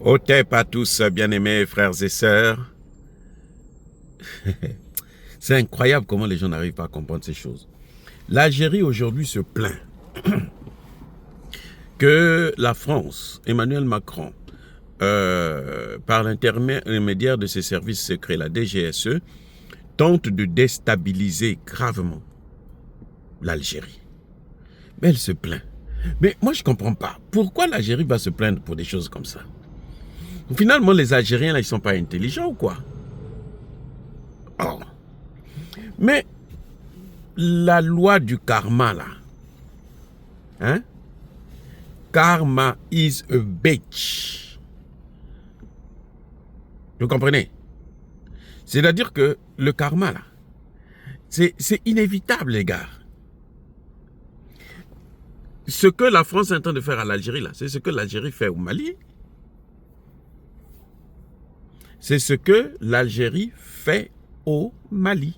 Otep à tous, bien-aimés frères et sœurs. C'est incroyable comment les gens n'arrivent pas à comprendre ces choses. L'Algérie aujourd'hui se plaint que la France, Emmanuel Macron, par l'intermédiaire de ses services secrets, la DGSE, tente de déstabiliser gravement l'Algérie. Mais elle se plaint. Mais moi, je ne comprends pas. Pourquoi l'Algérie va se plaindre pour des choses comme ça? Finalement, les Algériens, là, ils ne sont pas intelligents ou quoi? Oh. Mais la loi du karma, là, hein? Karma is a bitch. Vous comprenez? C'est-à-dire que le karma, là, c'est inévitable, les gars. Ce que la France est en train de faire à l'Algérie, là, c'est ce que l'Algérie fait au Mali. C'est ce que l'Algérie fait au Mali.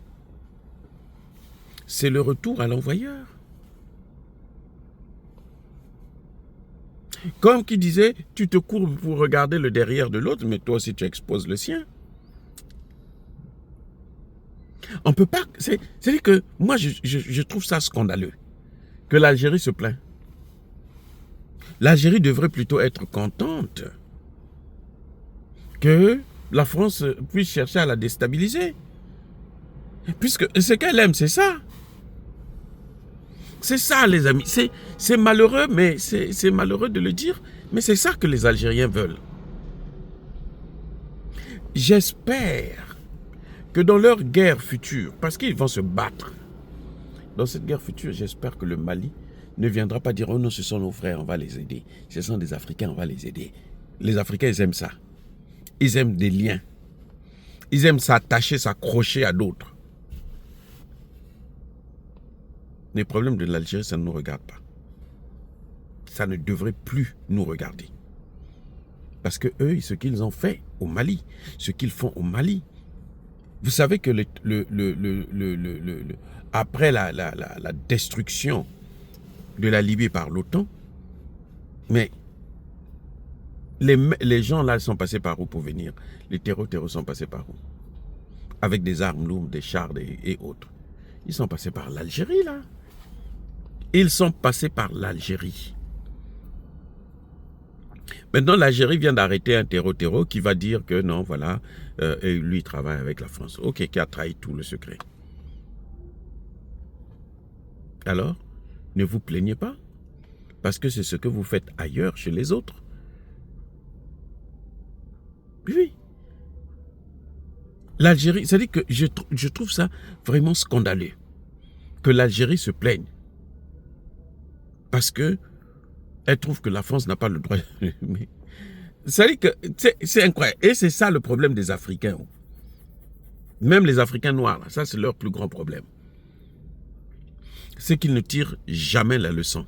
C'est le retour à l'envoyeur. Comme qui disait, tu te courbes pour regarder le derrière de l'autre, mais toi aussi tu exposes le sien. On peut pas... C'est-à-dire que moi, je trouve ça scandaleux que l'Algérie se plaint. L'Algérie devrait plutôt être contente que la France puisse chercher à la déstabiliser. Puisque ce qu'elle aime, c'est ça. C'est ça, les amis. C'est malheureux, mais c'est malheureux de le dire, mais c'est ça que les Algériens veulent. J'espère que dans leur guerre future, parce qu'ils vont se battre, dans cette guerre future, j'espère que le Mali ne viendra pas dire « Oh non, ce sont nos frères, on va les aider. Ce sont des Africains, on va les aider. » Les Africains, ils aiment ça. Ils aiment des liens. Ils aiment s'attacher, s'accrocher à d'autres. Les problèmes de l'Algérie, ça ne nous regarde pas. Ça ne devrait plus nous regarder. Parce que eux, ce qu'ils ont fait au Mali, ce qu'ils font au Mali, vous savez que après la destruction de la Libye par l'OTAN, mais les gens là sont passés par où pour venir? Les terreaux sont passés par où? Avec des armes lourdes, des chars et autres. Ils sont passés par l'Algérie là. Ils sont passés par l'Algérie. Maintenant, l'Algérie vient d'arrêter un terreau qui va dire que non, voilà, et lui, il travaille avec la France. Ok, qui a trahi tout le secret. Alors, ne vous plaignez pas, parce que c'est ce que vous faites ailleurs, chez les autres. Oui. L'Algérie, c'est-à-dire que je trouve ça vraiment scandaleux, que l'Algérie se plaigne. Parce que elle trouve que la France n'a pas le droit. C'est-à-dire que c'est incroyable. Et c'est ça le problème des Africains. Même les Africains noirs, ça c'est leur plus grand problème. C'est qu'ils ne tirent jamais la leçon.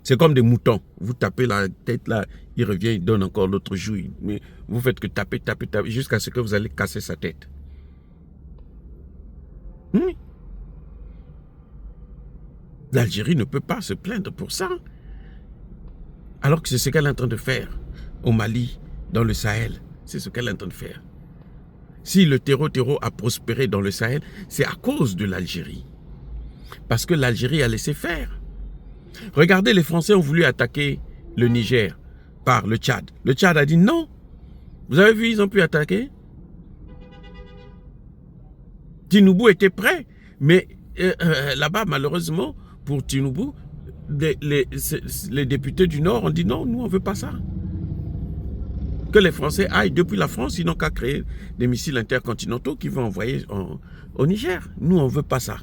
C'est comme des moutons. Vous tapez la tête là, il revient, il donne encore l'autre joue. Mais vous faites que taper, jusqu'à ce que vous allez casser sa tête. L'Algérie ne peut pas se plaindre pour ça. Alors que c'est ce qu'elle est en train de faire au Mali, dans le Sahel. C'est ce qu'elle est en train de faire. Si le terreau a prospéré dans le Sahel, c'est à cause de l'Algérie. Parce que l'Algérie a laissé faire. Regardez, les Français ont voulu attaquer le Niger par le Tchad. Le Tchad a dit non. Vous avez vu, ils ont pu attaquer. Tinubu était prêt. Mais là-bas, malheureusement, pour Tinubu, les députés du Nord ont dit non, nous on ne veut pas ça. Que les Français aillent depuis la France, ils n'ont qu'à créer des missiles intercontinentaux qu'ils vont envoyer au Niger. Nous on ne veut pas ça.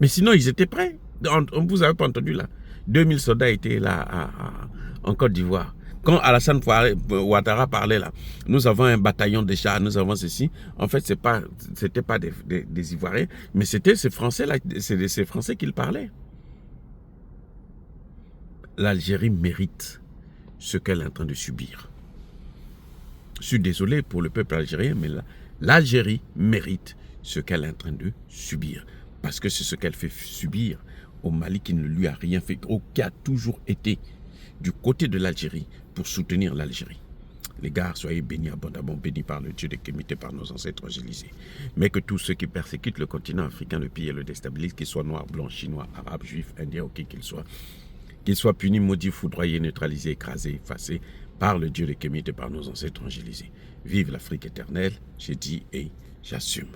Mais sinon ils étaient prêts. Vous n'avez pas entendu là. 2000 soldats étaient là en Côte d'Ivoire. Quand Alassane Ouattara parlait là, nous avons un bataillon de chars, nous avons ceci. En fait, c'était pas des Ivoiriens, mais c'était ces Français là, c'est ces Français qui parlaient. L'Algérie mérite ce qu'elle est en train de subir. Je suis désolé pour le peuple algérien, mais l'Algérie mérite ce qu'elle est en train de subir. Parce que c'est ce qu'elle fait subir au Mali qui ne lui a rien fait, qui a toujours été du côté de l'Algérie pour soutenir l'Algérie. Les gars, soyez bénis, abondamment bénis par le Dieu de Kémité, par nos ancêtres angélisés. Mais que tous ceux qui persécutent le continent africain, le pillent et le déstabilisent, qu'ils soient noirs, blancs, chinois, arabes, juifs, indiens, ou qui qu'ils soient punis, maudits, foudroyés, neutralisés, écrasés, effacés par le Dieu de Kémité, par nos ancêtres angélisés. Vive l'Afrique éternelle, j'ai dit et j'assume.